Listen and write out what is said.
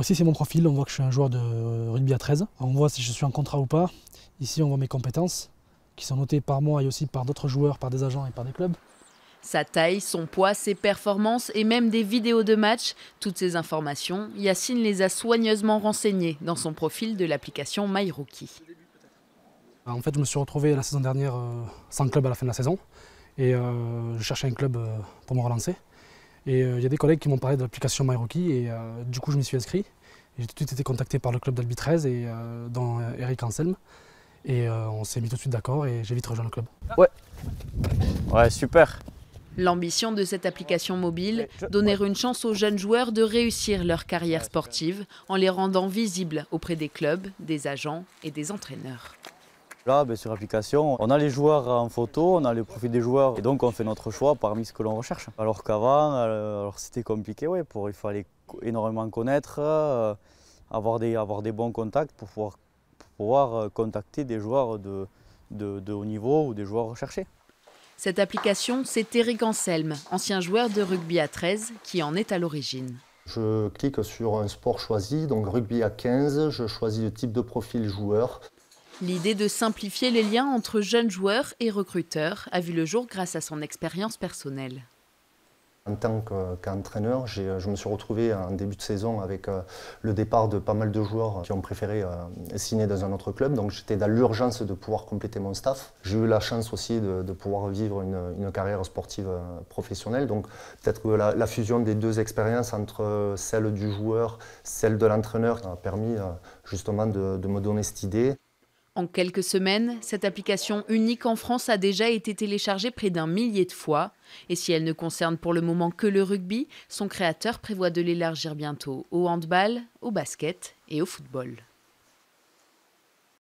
Alors ici c'est mon profil, on voit que je suis un joueur de rugby à 13. On voit si je suis en contrat ou pas. Ici on voit mes compétences qui sont notées par moi et aussi par d'autres joueurs, par des agents et par des clubs. Sa taille, son poids, ses performances et même des vidéos de match, toutes ces informations, Yacine les a soigneusement renseignées dans son profil de l'application MyRookie. En fait je me suis retrouvé la saison dernière sans club à la fin de la saison et je cherchais un club pour me relancer. Et il y a des collègues qui m'ont parlé de l'application MyRookie et du coup je m'y suis inscrit. J'ai tout de suite été contacté par le club d'Albi 13 et dont Eric Anselme. Et on s'est mis tout de suite d'accord et j'ai vite rejoint le club. Ouais, super. L'ambition de cette application mobile, donner une chance aux jeunes joueurs de réussir leur carrière sportive en les rendant visibles auprès des clubs, des agents et des entraîneurs. Là, sur l'application, on a les joueurs en photo, on a le profil des joueurs et donc on fait notre choix parmi ce que l'on recherche. Alors qu'avant, c'était compliqué, il fallait énormément connaître, avoir des bons contacts pour pouvoir contacter des joueurs de haut niveau ou des joueurs recherchés. Cette application, c'est Eric Anselme, ancien joueur de rugby à 13, qui en est à l'origine. Je clique sur un sport choisi, donc rugby à 15, je choisis le type de profil joueur. L'idée de simplifier les liens entre jeunes joueurs et recruteurs a vu le jour grâce à son expérience personnelle. En tant qu'entraîneur, je me suis retrouvé en début de saison avec le départ de pas mal de joueurs qui ont préféré signer dans un autre club. Donc j'étais dans l'urgence de pouvoir compléter mon staff. J'ai eu la chance aussi de pouvoir vivre une carrière sportive professionnelle. Donc peut-être que la fusion des deux expériences entre celle du joueur, celle de l'entraîneur a permis justement de me donner cette idée. En quelques semaines, cette application unique en France a déjà été téléchargée près d'1 millier de fois. Et si elle ne concerne pour le moment que le rugby, son créateur prévoit de l'élargir bientôt au handball, au basket et au football.